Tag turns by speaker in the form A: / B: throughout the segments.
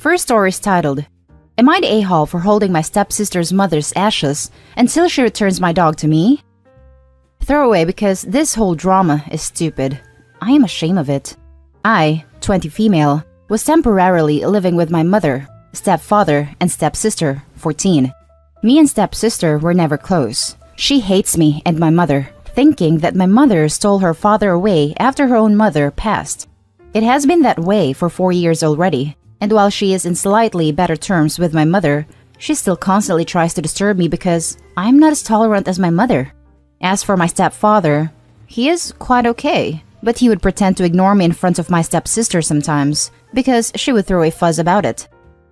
A: First story is titled, Am I the a-hole for holding my stepsister's mother's ashes until she returns my dog to me? Throwaway because this whole drama is stupid. I am ashamed of it. I, 20 female, was temporarily living with my mother, stepfather, and stepsister, 14. Me and stepsister were never close. She hates me and my mother, thinking that my mother stole her father away after her own mother passed. It has been that way for 4 years already, and while she is in slightly better terms with my mother, she still constantly tries to disturb me because I'm not as tolerant as my mother. As for my stepfather, he is quite okay, but he would pretend to ignore me in front of my stepsister sometimes because she would throw a fuss about it.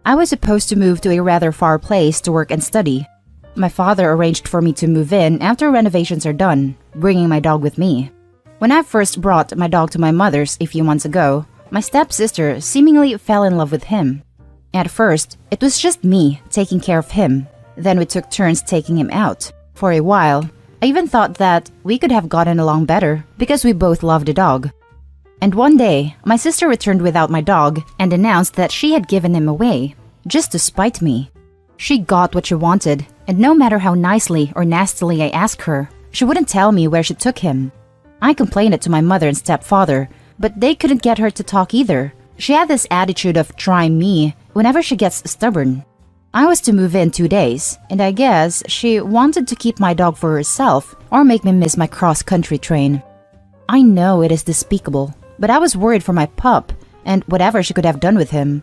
A: I was supposed to move to a rather far place to work and study. My father arranged for me to move in after renovations are done, bringing my dog with me. When I first brought my dog to my mother's a few months ago, my stepsister seemingly fell in love with him. At first, it was just me taking care of him. Then we took turns taking him out. For a while, I even thought that we could have gotten along better because we both loved the dog. And one day, my sister returned without my dog and announced that she had given him away, just to spite me. She got what she wanted, and no matter how nicely or nastily I asked her, she wouldn't tell me where she took him. I complained it to my mother and stepfather, but they couldn't get her to talk either. She had this attitude of trying me whenever she gets stubborn. I was to move in 2 days, and I guess she wanted to keep my dog for herself or make me miss my cross-country train. I know it is despicable, but I was worried for my pup and whatever she could have done with him.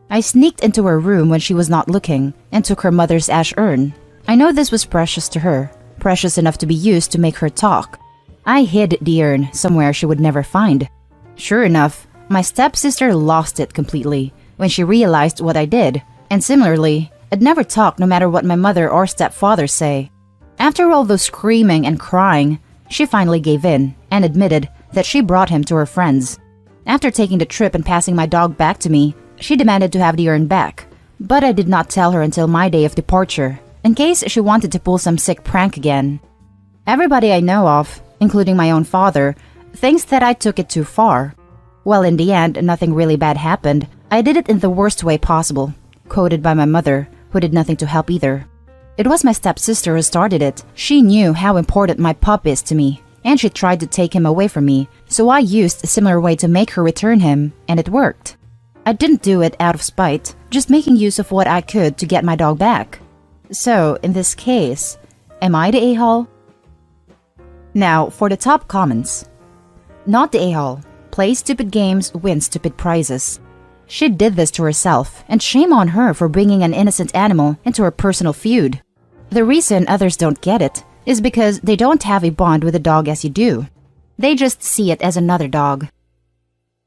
A: I sneaked into her room when she was not looking and took her mother's ash urn. I know this was precious to her, precious enough to be used to make her talk. I hid the urn somewhere she would never find. Sure enough, my stepsister lost it completely when she realized what I did, and similarly, I'd never talk no matter what my mother or stepfather say. After all those screaming and crying, she finally gave in and admitted that she brought him to her friends. After taking the trip and passing my dog back to me, she demanded to have the urn back, but I did not tell her until my day of departure, in case she wanted to pull some sick prank again. Everybody I know of, including my own father, thinks that I took it too far. Well, in the end, nothing really bad happened. I did it in the worst way possible, quoted by my mother, who did nothing to help either. It was my stepsister who started it. She knew how important my pup is to me, and she tried to take him away from me, so I used a similar way to make her return him, and it worked. I didn't do it out of spite, just making use of what I could to get my dog back. So, in this case, am I the a-hole? Now, for the top comments. Not the a-hole. Play stupid games, win stupid prizes. She did this to herself, and shame on her for bringing an innocent animal into her personal feud. The reason others don't get it is because they don't have a bond with the dog as you do. They just see it as another dog.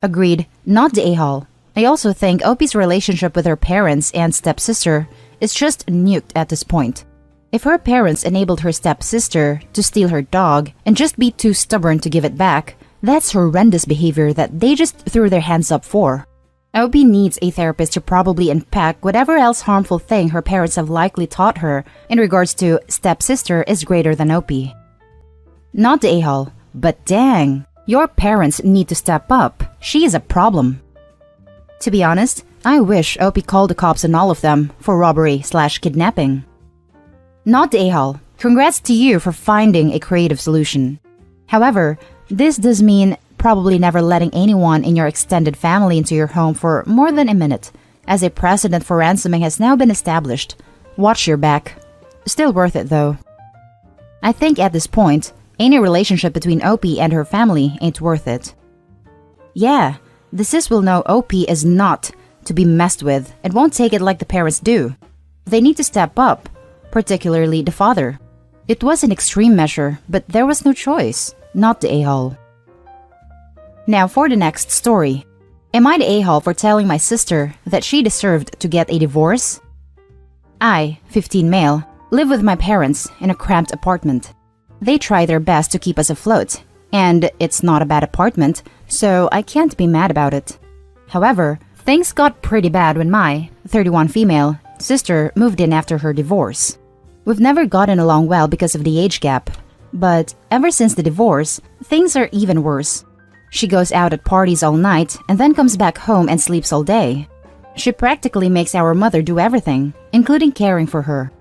A: Agreed, not the a-hole. I also think Opie's relationship with her parents and stepsister is just nuked at this point. If her parents enabled her stepsister to steal her dog and just be too stubborn to give it back, that's horrendous behavior that they just threw their hands up for. Opie needs a therapist to probably unpack whatever else harmful thing her parents have likely taught her in regards to stepsister is greater than Opie. Not the a-hole, but dang, your parents need to step up. She is a problem. To be honest, I wish Opie called the cops on all of them for robbery/kidnapping. Not the a-hole. Congrats to you for finding a creative solution. However, this does mean probably never letting anyone in your extended family into your home for more than a minute, as a precedent for ransoming has now been established. Watch your back. Still worth it though. I think at this point, any relationship between Opie and her family ain't worth it. Yeah, the sis will know Opie is not to be messed with and won't take it like the parents do. They need to step up, particularly the father. It was an extreme measure, but there was no choice. Not the a-hole. Now for the next story. Am I the a-hole for telling my sister that she deserved to get a divorce? I, 15 male, live with my parents in a cramped apartment. They try their best to keep us afloat, and it's not a bad apartment, so I can't be mad about it. However, things got pretty bad when my, 31 female, sister moved in after her divorce. We've never gotten along well because of the age gap, but ever since the divorce, things are even worse. She goes out at parties all night and then comes back home and sleeps all day. She practically makes our mother do everything, including caring for her.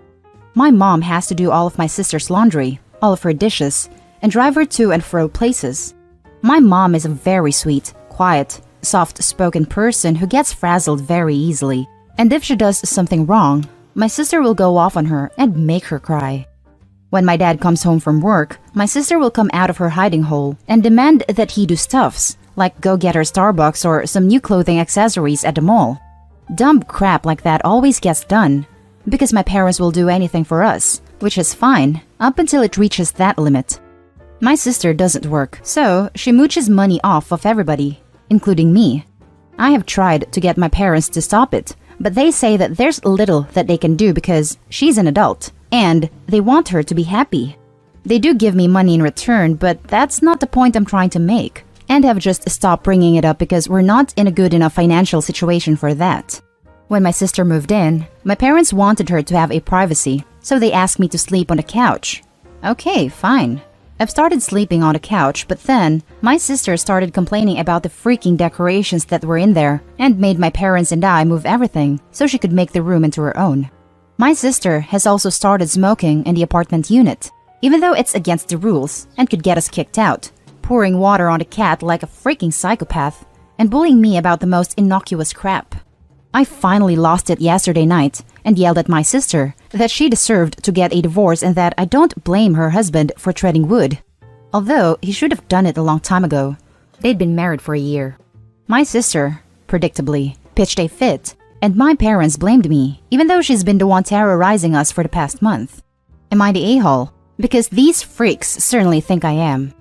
A: My mom has to do all of my sister's laundry, all of her dishes, and drive her to and fro places. My mom is a very sweet, quiet, soft-spoken person who gets frazzled very easily. And if she does something wrong, my sister will go off on her and make her cry. When my dad comes home from work, my sister will come out of her hiding hole and demand that he do stuffs, like go get her Starbucks or some new clothing accessories at the mall. Dumb crap like that always gets done, because my parents will do anything for us, which is fine, up until it reaches that limit. My sister doesn't work, so she mooches money off of everybody, including me. I have tried to get my parents to stop it, but they say that there's little that they can do because she's an adult, and they want her to be happy. They do give me money in return, but that's not the point I'm trying to make, and have just stopped bringing it up because we're not in a good enough financial situation for that. When my sister moved in, my parents wanted her to have a privacy, so they asked me to sleep on the couch. Okay, fine. I've started sleeping on the couch, but then my sister started complaining about the freaking decorations that were in there and made my parents and I move everything so she could make the room into her own. My sister has also started smoking in the apartment unit, even though it's against the rules and could get us kicked out, pouring water on the cat like a freaking psychopath, and bullying me about the most innocuous crap. I finally lost it yesterday night and yelled at my sister that she deserved to get a divorce and that I don't blame her husband for treading wood. Although he should have done it a long time ago. They'd been married for a year. My sister, predictably, pitched a fit, and my parents blamed me, even though she's been the one terrorizing us for the past month. Am I the a-hole? Because these freaks certainly think I am.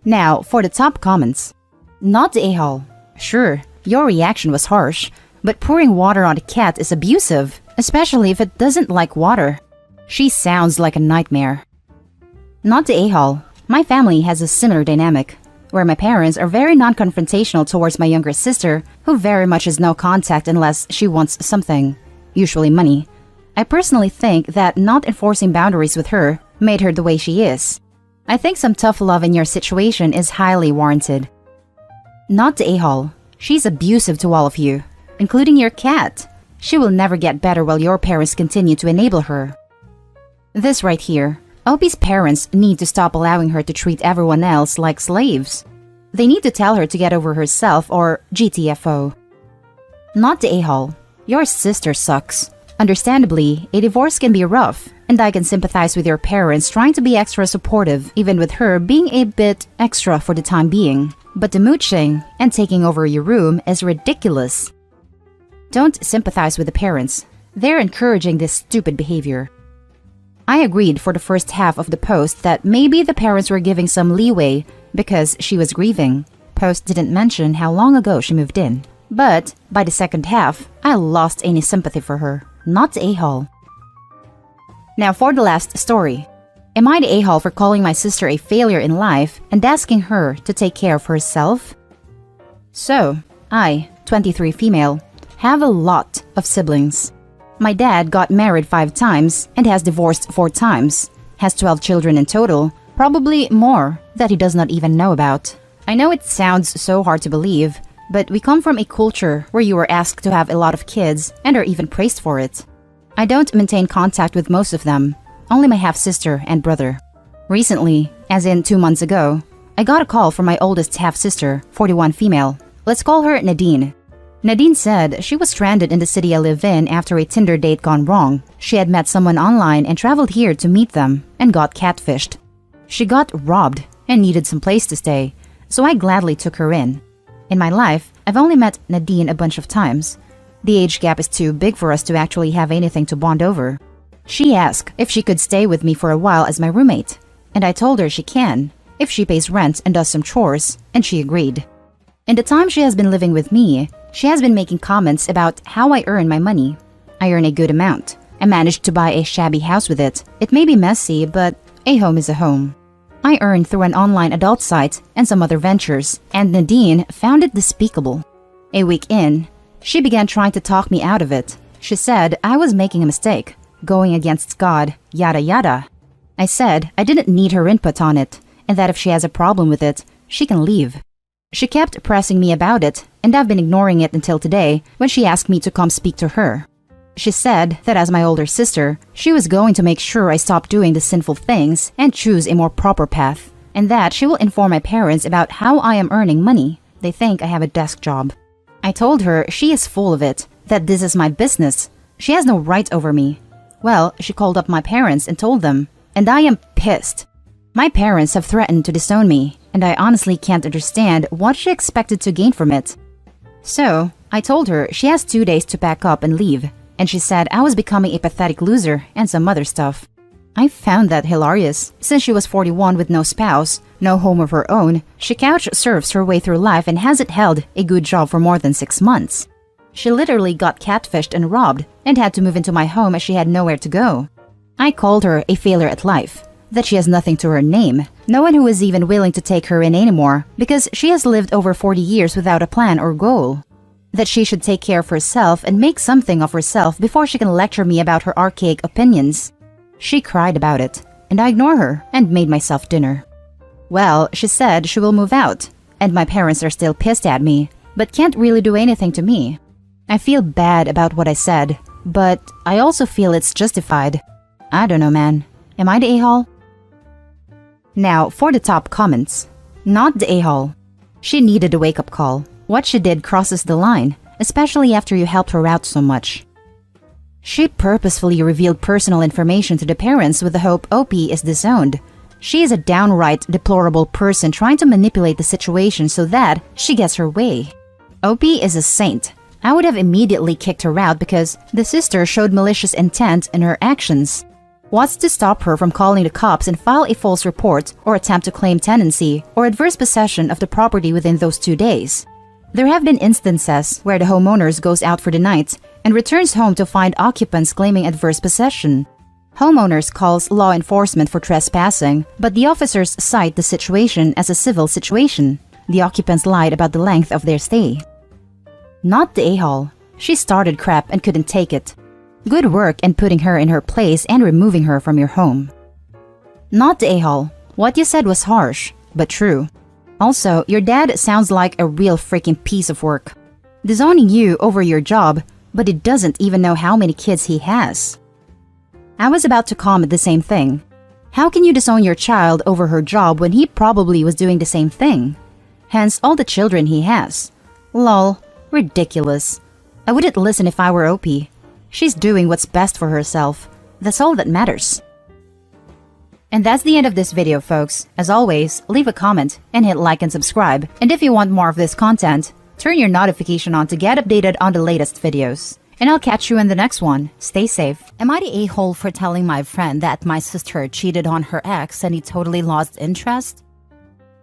A: Now, for the top comments. Not the a-hole. Sure, your reaction was harsh, but pouring water on a cat is abusive, especially if it doesn't like water. She sounds like a nightmare. Not the a-hole. My family has a similar dynamic, where my parents are very non-confrontational towards my younger sister, who very much is no contact unless she wants something, usually money. I personally think that not enforcing boundaries with her made her the way she is. I think some tough love in your situation is highly warranted. Not the a-hole. She's abusive to all of you, including your cat. She will never get better while your parents continue to enable her. This right here. Opie's parents need to stop allowing her to treat everyone else like slaves. They need to tell her to get over herself or GTFO. Not the a-hole. Your sister sucks. Understandably, a divorce can be rough, and I can sympathize with your parents trying to be extra supportive, even with her being a bit extra for the time being. But the mooching and taking over your room is ridiculous. Don't sympathize with the parents. They're encouraging this stupid behavior. I agreed for the first half of the post that maybe the parents were giving some leeway because she was grieving. Post didn't mention how long ago she moved in. But by the second half, I lost any sympathy for her. Not the a-hole. Now for the last story. Am I the a-hole for calling my sister a failure in life and asking her to take care of herself? So, I, 23 female, have a lot of siblings. My dad got married 5 times and has divorced 4 times, has 12 children in total, probably more that he does not even know about. I know it sounds so hard to believe, but we come from a culture where you are asked to have a lot of kids and are even praised for it. I don't maintain contact with most of them, only my half-sister and brother. Recently, as in 2 months ago, I got a call from my oldest half-sister, 41 female. Let's call her Nadine. Nadine said she was stranded in the city I live in after a Tinder date gone wrong. She had met someone online and traveled here to meet them and got catfished. She got robbed and needed some place to stay, so I gladly took her in. In my life, I've only met Nadine a bunch of times. The age gap is too big for us to actually have anything to bond over. She asked if she could stay with me for a while as my roommate, and I told her she can, if she pays rent and does some chores, and she agreed. In the time she has been living with me, she has been making comments about how I earn my money. I earn a good amount. I managed to buy a shabby house with it. It may be messy, but a home is a home. I earn through an online adult site and some other ventures, and Nadine found it despicable. A week in, she began trying to talk me out of it. She said I was making a mistake, going against God, yada yada. I said I didn't need her input on it, and that if she has a problem with it, she can leave. She kept pressing me about it, and I've been ignoring it until today when she asked me to come speak to her. She said that as my older sister, she was going to make sure I stop doing the sinful things and choose a more proper path, and that she will inform my parents about how I am earning money. They think I have a desk job. I told her she is full of it, that this is my business. She has no right over me. Well, she called up my parents and told them, and I am pissed. My parents have threatened to disown me, and I honestly can't understand what she expected to gain from it. So, I told her she has 2 days to pack up and leave, and she said I was becoming a pathetic loser and some other stuff. I found that hilarious. Since she was 41 with no spouse, no home of her own, she couch surfs her way through life and hasn't held a good job for more than 6 months. She literally got catfished and robbed and had to move into my home as she had nowhere to go. I called her a failure at life, that she has nothing to her name, no one who is even willing to take her in anymore because she has lived over 40 years without a plan or goal. That she should take care of herself and make something of herself before she can lecture me about her archaic opinions. She cried about it, and I ignored her and made myself dinner. Well, she said she will move out, and my parents are still pissed at me, but can't really do anything to me. I feel bad about what I said, but I also feel it's justified. I don't know, man. Am I the a-hole? Now, for the top comments. Not the a-hole. She needed a wake-up call. What she did crosses the line, especially after you helped her out so much. She purposefully revealed personal information to the parents with the hope OP is disowned. She is a downright deplorable person trying to manipulate the situation so that she gets her way. OP is a saint. I would have immediately kicked her out because the sister showed malicious intent in her actions. What's to stop her from calling the cops and file a false report or attempt to claim tenancy or adverse possession of the property within those 2 days? There have been instances where the homeowners goes out for the night and returns home to find occupants claiming adverse possession. Homeowners calls law enforcement for trespassing, but the officers cite the situation as a civil situation. The occupants lied about the length of their stay. Not the a-hole. She started crap and couldn't take it. Good work in putting her in her place and removing her from your home. Not the a-hole. What you said was harsh, but true. Also, your dad sounds like a real freaking piece of work. Disowning you over your job, but he doesn't even know how many kids he has. I was about to comment the same thing. How can you disown your child over her job when he probably was doing the same thing? Hence all the children he has. Lol, ridiculous. I wouldn't listen if I were OP. She's doing what's best for herself. That's all that matters. And that's the end of this video, folks. As always, leave a comment and hit like and subscribe. And if you want more of this content, turn your notification on to get updated on the latest videos. And I'll catch you in the next one. Stay safe. Am I the a-hole for telling my friend that my sister cheated on her ex and he totally lost interest?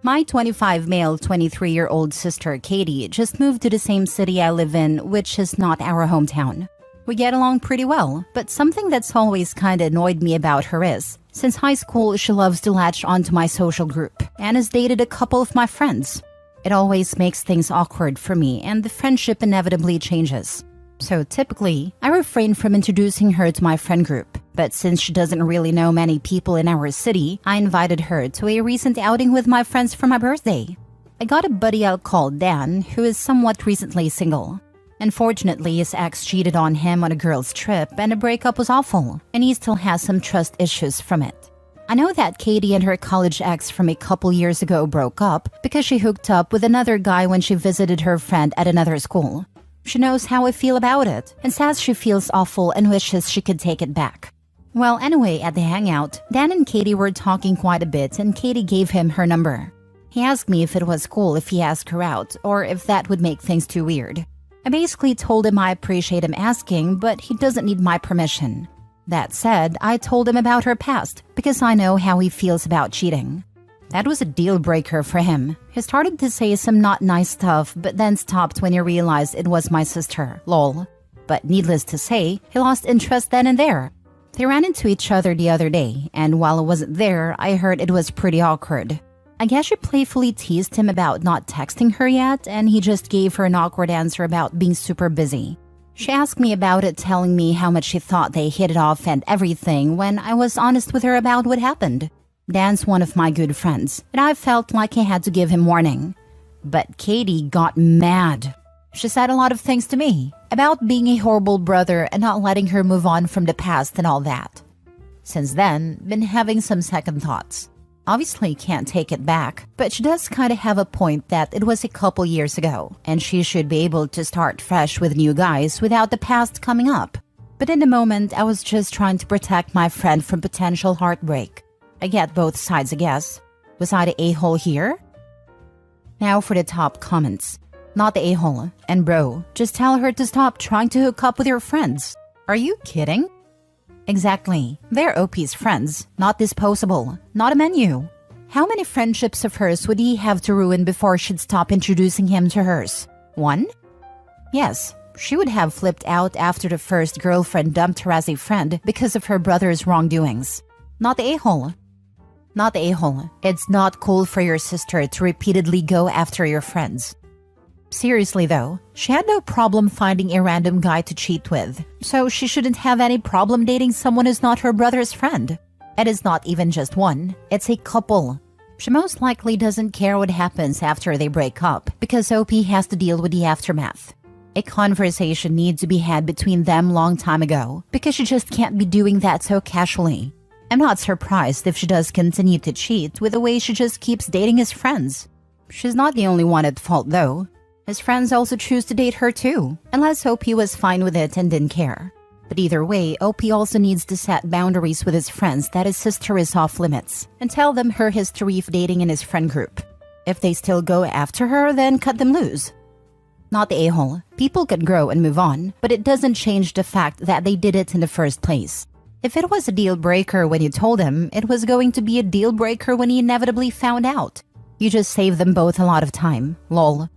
A: My 25 male 23-year-old sister Katie just moved to the same city I live in, which is not our hometown. We get along pretty well, but something that's always kinda annoyed me about her is, since high school she loves to latch onto my social group and has dated a couple of my friends. It always makes things awkward for me and the friendship inevitably changes. So typically, I refrain from introducing her to my friend group, but since she doesn't really know many people in our city, I invited her to a recent outing with my friends for my birthday. I got a buddy out called Dan, who is somewhat recently single. Unfortunately, his ex cheated on him on a girl's trip and the breakup was awful, and he still has some trust issues from it. I know that Katie and her college ex from a couple years ago broke up because she hooked up with another guy when she visited her friend at another school. She knows how I feel about it and says she feels awful and wishes she could take it back. Well, anyway, at the hangout, Dan and Katie were talking quite a bit and Katie gave him her number. He asked me if it was cool if he asked her out or if that would make things too weird. I basically told him I appreciate him asking, but he doesn't need my permission. That said, I told him about her past because I know how he feels about cheating. That was a deal breaker for him. He started to say some not nice stuff, but then stopped when he realized it was my sister, lol. But needless to say, he lost interest then and there. They ran into each other the other day, and while I wasn't there, I heard it was pretty awkward. I guess she playfully teased him about not texting her yet, and he just gave her an awkward answer about being super busy. She asked me about it, telling me how much she thought they hit it off and everything when I was honest with her about what happened. Dan's one of my good friends, and I felt like I had to give him warning.
B: But Katie got mad. She said a lot of things to me about being a horrible brother and not letting her move on from the past and all that. Since then, been having some second thoughts. Obviously can't take it back, but she does kind of have a point that it was a couple years ago, and she should be able to start fresh with new guys without the past coming up. But in the moment, I was just trying to protect my friend from potential heartbreak. I get both sides, I guess. Was I the a-hole here? Now for the top comments. Not the a-hole. And bro, just tell her to stop trying to hook up with your friends. Are you kidding? Exactly. They're OP's friends, not disposable, not a menu. How many friendships of hers would he have to ruin before she'd stop introducing him to hers? 1? Yes, she would have flipped out after the first girlfriend dumped her as a friend because of her brother's wrongdoings. Not the a-hole. Not the a-hole. It's not cool for your sister to repeatedly go after your friends. Seriously though, she had no problem finding a random guy to cheat with, so she shouldn't have any problem dating someone who's not her brother's friend. It is not even just one, it's a couple. She most likely doesn't care what happens after they break up because OP has to deal with the aftermath. A conversation needs to be had between them long time ago because she just can't be doing that so casually. I'm not surprised if she does continue to cheat with the way she just keeps dating his friends. She's not the only one at fault though. His friends also choose to date her too, unless OP was fine with it and didn't care. But either way, OP also needs to set boundaries with his friends that his sister is off limits, and tell them her history of dating in his friend group. If they still go after her, then cut them loose. Not the a-hole. People can grow and move on, but it doesn't change the fact that they did it in the first place. If it was a deal breaker when you told him, it was going to be a deal breaker when he inevitably found out. You just saved them both a lot of time. Lol.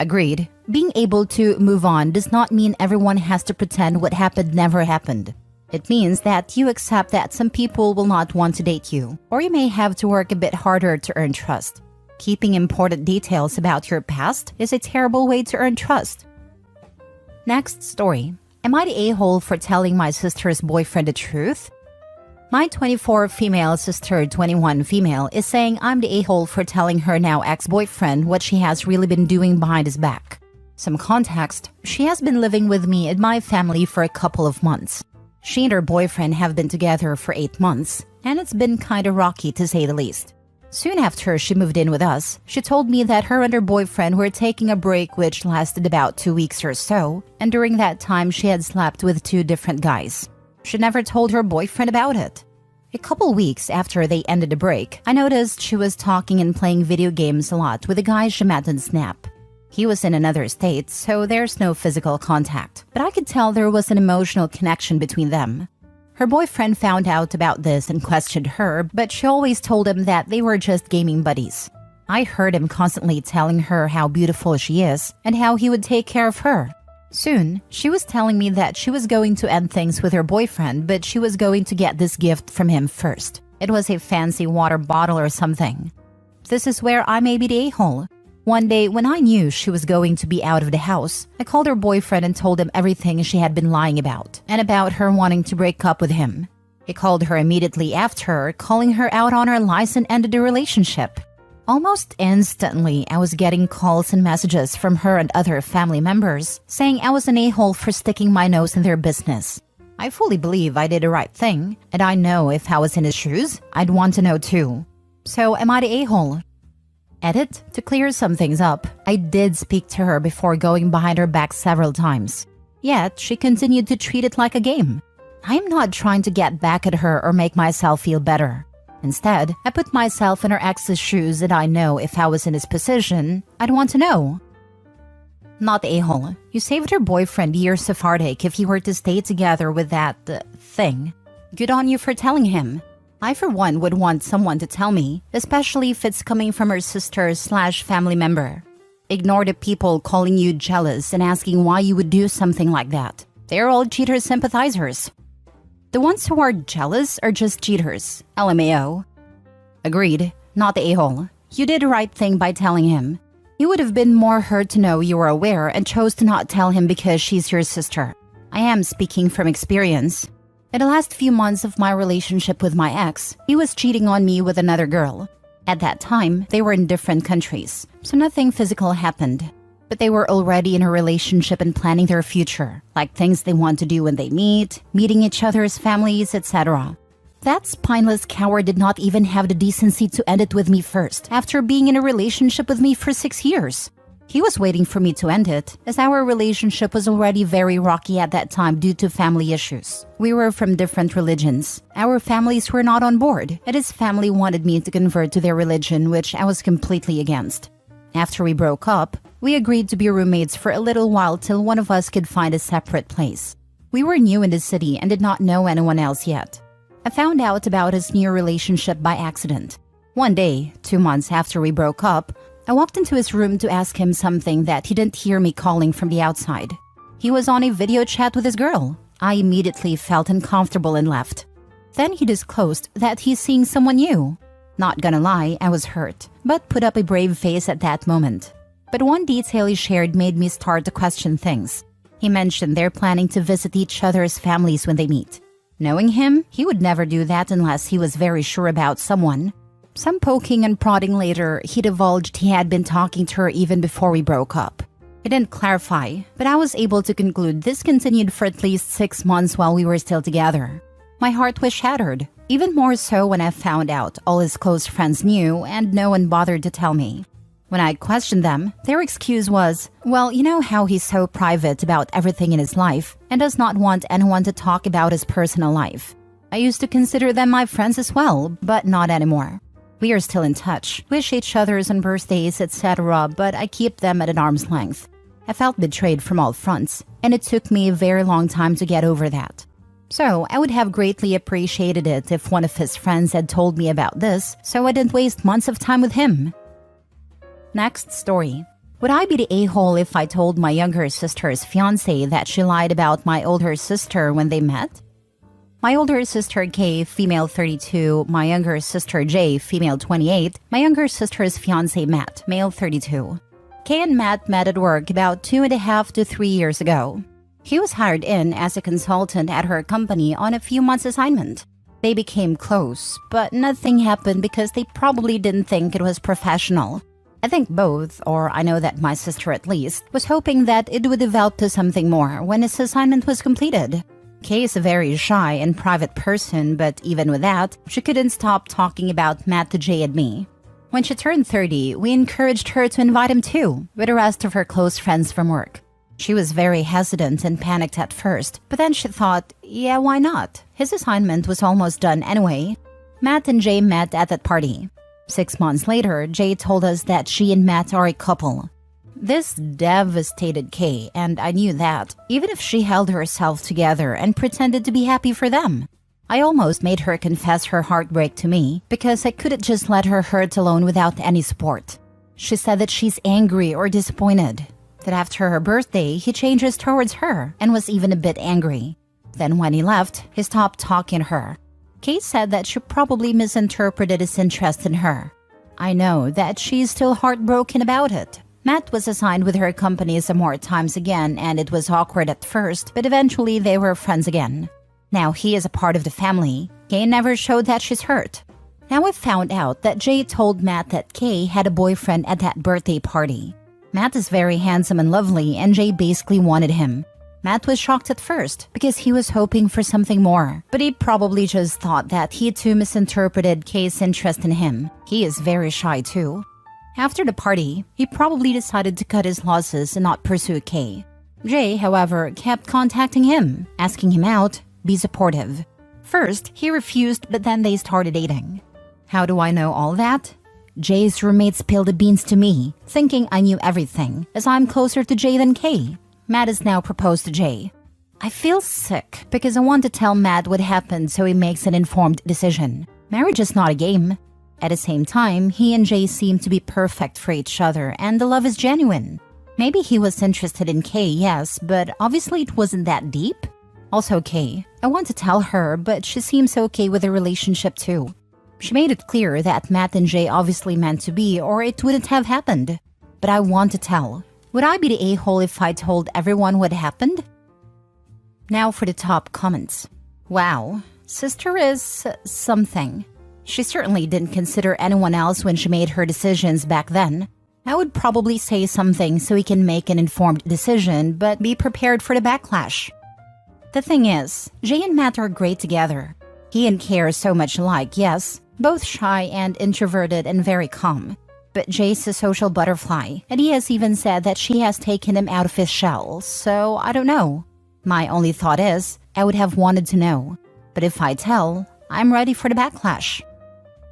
B: Agreed. Being able to move on does not mean everyone has to pretend what happened never happened. It means that you accept that some people will not want to date you, or you may have to work a bit harder to earn trust. Keeping important details about your past is a terrible way to earn trust. Next story. Am I the a-hole for telling my sister's boyfriend the truth? My 24 female sister, 21 female, is saying I'm the a-hole for telling her now ex-boyfriend what she has really been doing behind his back. Some context, she has been living with me and my family for a couple of months. She and her boyfriend have been together for 8 months, and it's been kinda rocky to say the least. Soon after she moved in with us, she told me that her and her boyfriend were taking a break which lasted about 2 weeks or so, and during that time she had slept with 2 different guys. She never told her boyfriend about it. A couple weeks after they ended the break, I noticed she was talking and playing video games a lot with a guy she met on Snap. He was in another state, so there's no physical contact, but I could tell there was an emotional connection between them. Her boyfriend found out about this and questioned her, but she always told him that they were just gaming buddies. I heard him constantly telling her how beautiful she is and how he would take care of her. Soon, she was telling me that she was going to end things with her boyfriend, but she was going to get this gift from him first. It was a fancy water bottle or something. This is where I may be the a-hole. One day, when I knew she was going to be out of the house, I called her boyfriend and told him everything she had been lying about, and about her wanting to break up with him. He called her immediately after, calling her out on her lies and ended the relationship. Almost instantly, I was getting calls and messages from her and other family members saying I was an a-hole for sticking my nose in their business. I fully believe I did the right thing, and I know if I was in his shoes, I'd want to know too. So am I the a-hole? Edit, to clear some things up, I did speak to her before going behind her back several times. Yet, she continued to treat it like a game. I am not trying to get back at her or make myself feel better. Instead, I put myself in her ex's shoes and I know if I was in his position, I'd want to know. Not the a-hole. You saved her boyfriend years of heartache if you were to stay together with that thing. Good on you for telling him. I for one would want someone to tell me, especially if it's coming from her sister/family member. Ignore the people calling you jealous and asking why you would do something like that. They're all cheater sympathizers. The ones who are jealous are just cheaters. LMAO. Agreed. Not the a-hole. You did the right thing by telling him. He would have been more hurt to know you were aware and chose to not tell him because she's your sister. I am speaking from experience. In the last few months of my relationship with my ex, he was cheating on me with another girl. At that time, they were in different countries, so nothing physical happened. But they were already in a relationship and planning their future, like things they want to do when they meet, meeting each other's families, etc. That spineless coward did not even have the decency to end it with me first, after being in a relationship with me for 6 years. He was waiting for me to end it, as our relationship was already very rocky at that time due to family issues. We were from different religions. Our families were not on board, and his family wanted me to convert to their religion, which I was completely against. After we broke up, we agreed to be roommates for a little while till one of us could find a separate place. We were new in the city and did not know anyone else yet. I found out about his new relationship by accident. One day, 2 months after we broke up, I walked into his room to ask him something that he didn't hear me calling from the outside. He was on a video chat with his girl. I immediately felt uncomfortable and left. Then he disclosed that he's seeing someone new. Not gonna lie, I was hurt, but put up a brave face at that moment. But one detail he shared made me start to question things. He mentioned they're planning to visit each other's families when they meet. Knowing him, he would never do that unless he was very sure about someone. Some poking and prodding later, he divulged he had been talking to her even before we broke up. He didn't clarify, but I was able to conclude this continued for at least 6 months while we were still together. My heart was shattered, even more so when I found out all his close friends knew and no one bothered to tell me. When I questioned them, their excuse was, well, you know how he's so private about everything in his life and does not want anyone to talk about his personal life. I used to consider them my friends as well, but not anymore. We are still in touch, wish each other's on birthdays, etc., but I keep them at an arm's length. I felt betrayed from all fronts, and it took me a very long time to get over that. So, I would have greatly appreciated it if one of his friends had told me about this, so I didn't waste months of time with him. Next story. Would I be the a-hole if I told my younger sister's fiancé that she lied about my older sister when they met? My older sister Kay, female 32, my younger sister Jay, female 28, my younger sister's fiancé Matt, male 32. Kay and Matt met at work about 2.5 to 3 years ago. He was hired in as a consultant at her company on a few months assignment. They became close, but nothing happened because they probably didn't think it was professional. I think both, or I know that my sister at least, was hoping that it would develop to something more when his assignment was completed. Kay is a very shy and private person, but even with that, she couldn't stop talking about Matt to Jay and me. When she turned 30, we encouraged her to invite him too, with the rest of her close friends from work. She was very hesitant and panicked at first, but then she thought, yeah, why not? His assignment was almost done anyway. Matt and Jay met at that party. 6 months later, Jay told us that she and Matt are a couple. This devastated Kay, and I knew that, even if she held herself together and pretended to be happy for them. I almost made her confess her heartbreak to me because I couldn't just let her hurt alone without any support. She said that she's angry or disappointed, that after her birthday, he changes towards her and was even a bit angry. Then when he left, he stopped talking to her. Kay said that she probably misinterpreted his interest in her. I know that she's still heartbroken about it. Matt was assigned with her company some more times again, and it was awkward at first, but eventually they were friends again. Now he is a part of the family. Kay never showed that she's hurt. Now I found out that Jay told Matt that Kay had a boyfriend at that birthday party. Matt is very handsome and lovely, and Jay basically wanted him. Matt was shocked at first because he was hoping for something more, but he probably just thought that he too misinterpreted Kay's interest in him. He is very shy too. After the party, he probably decided to cut his losses and not pursue Kay. Jay, however, kept contacting him, asking him out, be supportive. First, he refused, but then they started dating. How do I know all that? Jay's roommate spilled the beans to me, thinking I knew everything, as I'm closer to Jay than Kay. Matt has now proposed to Jay. I feel sick because I want to tell Matt what happened so he makes an informed decision. Marriage is not a game. At the same time, he and Jay seem to be perfect for each other and the love is genuine. Maybe he was interested in Kay, yes, but obviously it wasn't that deep. Also Kay, I want to tell her, but she seems okay with the relationship too. She made it clear that Matt and Jay obviously meant to be or it wouldn't have happened. But I want to tell. Would I be the a-hole if I told everyone what happened? Now for the top comments. Wow, sister is something. She certainly didn't consider anyone else when she made her decisions back then. I would probably say something so he can make an informed decision, but be prepared for the backlash. The thing is, Jay and Matt are great together. He and Kay are so much alike, yes, both shy and introverted and very calm. But Jay's a social butterfly, and he has even said that she has taken him out of his shell, so I don't know. My only thought is, I would have wanted to know. But if I tell, I'm ready for the backlash.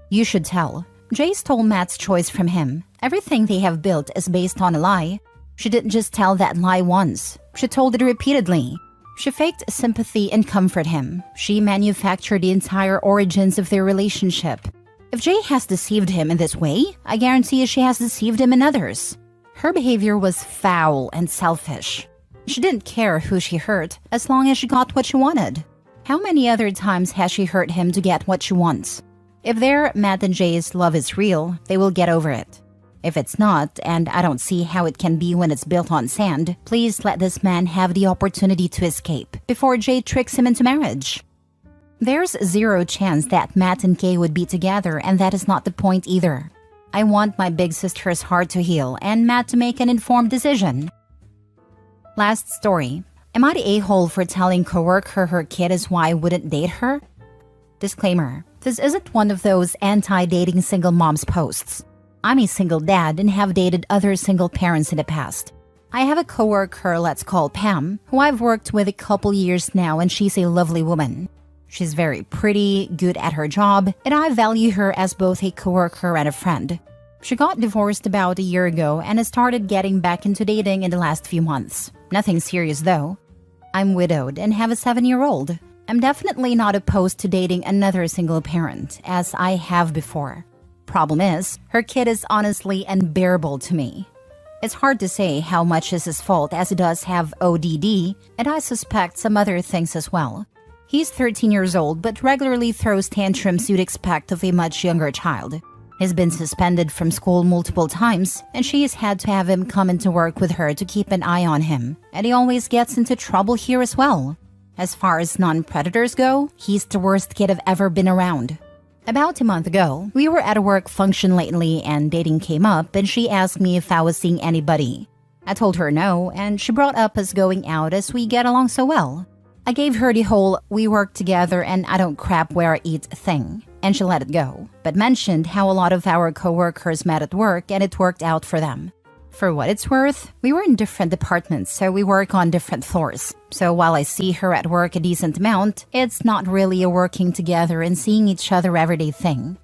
B: You should tell. Jay stole Matt's choice from him. Everything they have built is based on a lie. She didn't just tell that lie once. She told it repeatedly. She faked sympathy and comfort him. She manufactured the entire origins of their relationship. If Jay has deceived him in this way, I guarantee she has deceived him in others. Her behavior was foul and selfish. She didn't care who she hurt as long as she got what she wanted. How many other times has she hurt him to get what she wants? If their Matt and Jay's love is real, they will get over it. If it's not, and I don't see how it can be when it's built on sand, please let this man have the opportunity to escape before Jay tricks him into marriage. There's zero chance that Matt and Kay would be together, and that is not the point either. I want my big sister's heart to heal and Matt to make an informed decision. Last story. Am I the a-hole for telling coworker her kid is why I wouldn't date her? Disclaimer. This isn't one of those anti-dating single moms posts. I'm a single dad and have dated other single parents in the past. I have a coworker, let's call Pam, who I've worked with a couple years now, and she's a lovely woman. She's very pretty, good at her job, and I value her as both a coworker and a friend. She got divorced about a year ago and has started getting back into dating in the last few months. Nothing serious though. I'm widowed and have a 7-year-old. I'm definitely not opposed to dating another single parent, as I have before. Problem is, her kid is honestly unbearable to me. It's hard to say how much is his fault, as he does have ODD, and I suspect some other things as well. He's 13 years old, but regularly throws tantrums you'd expect of a much younger child. He's been suspended from school multiple times, and she has had to have him come into work with her to keep an eye on him, and he always gets into trouble here as well. As far as non-predators go, he's the worst kid I've ever been around. About a month ago, we were at a work function lately and dating came up, and she asked me if I was seeing anybody. I told her no, and she brought up us going out as we get along so well. I gave her the whole "we work together and I don't crap where I eat" thing, and she let it go, but mentioned how a lot of our coworkers met at work and it worked out for them. For what it's worth, we were in different departments, so we work on different floors. So while I see her at work a decent amount, it's not really a working together and seeing each other everyday thing.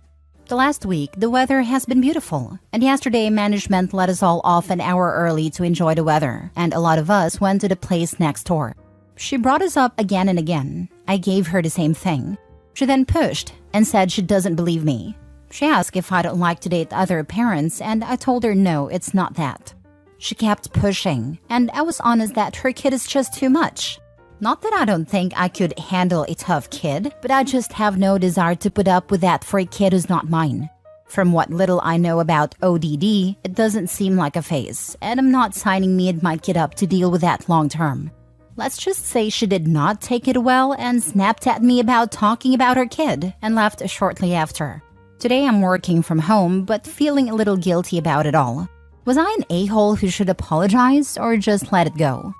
B: The last week, the weather has been beautiful, and yesterday management let us all off an hour early to enjoy the weather, and a lot of us went to the place next door. She brought us up again and again. I gave her the same thing. She then pushed and said she doesn't believe me. She asked if I don't like to date other parents, and I told her no, it's not that. She kept pushing, and I was honest that her kid is just too much. Not that I don't think I could handle a tough kid, but I just have no desire to put up with that for a kid who's not mine. From what little I know about ODD, it doesn't seem like a phase, and I'm not signing me and my kid up to deal with that long term. Let's just say she did not take it well and snapped at me about talking about her kid and left shortly after. Today I'm working from home, but feeling a little guilty about it all. Was I an a-hole who should apologize or just let it go?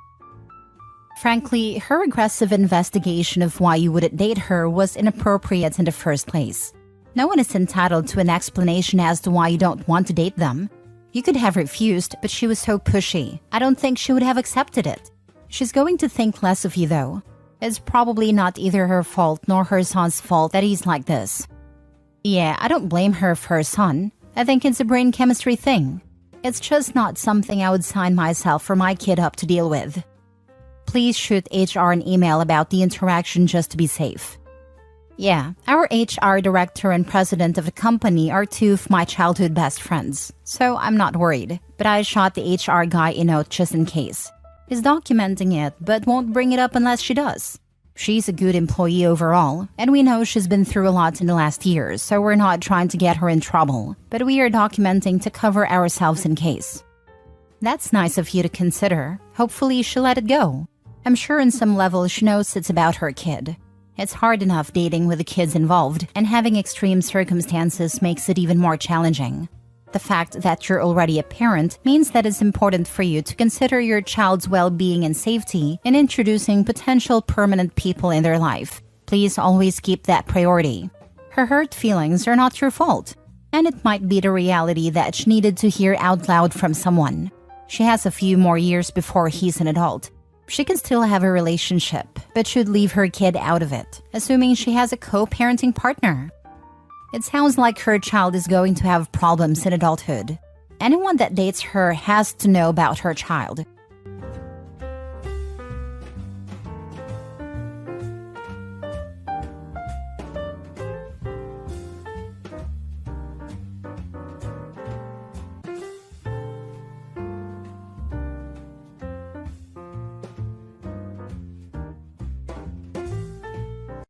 B: Frankly, her aggressive investigation of why you wouldn't date her was inappropriate in the first place. No one is entitled to an explanation as to why you don't want to date them. You could have refused, but she was so pushy. I don't think she would have accepted it. She's going to think less of you though. It's probably not either her fault nor her son's fault that he's like this. Yeah, I don't blame her for her son. I think it's a brain chemistry thing. It's just not something I would sign myself or my kid up to deal with. Please shoot HR an email about the interaction just to be safe. Yeah, our HR director and president of the company are two of my childhood best friends, so I'm not worried. But I shot the HR guy a note just in case. He's documenting it, but won't bring it up unless she does. She's a good employee overall, and we know she's been through a lot in the last years, so we're not trying to get her in trouble, but we are documenting to cover ourselves in case. That's nice of you to consider. Hopefully she'll let it go. I'm sure on some level she knows it's about her kid. It's hard enough dating with the kids involved, and having extreme circumstances makes it even more challenging. The fact that you're already a parent means that it's important for you to consider your child's well-being and safety in introducing potential permanent people in their life. Please always keep that priority. Her hurt feelings are not your fault, and it might be the reality that she needed to hear out loud from someone. She has a few more years before he's an adult. She can still have a relationship, but should leave her kid out of it, assuming she has a co-parenting partner. It sounds like her child is going to have problems in adulthood. Anyone that dates her has to know about her child.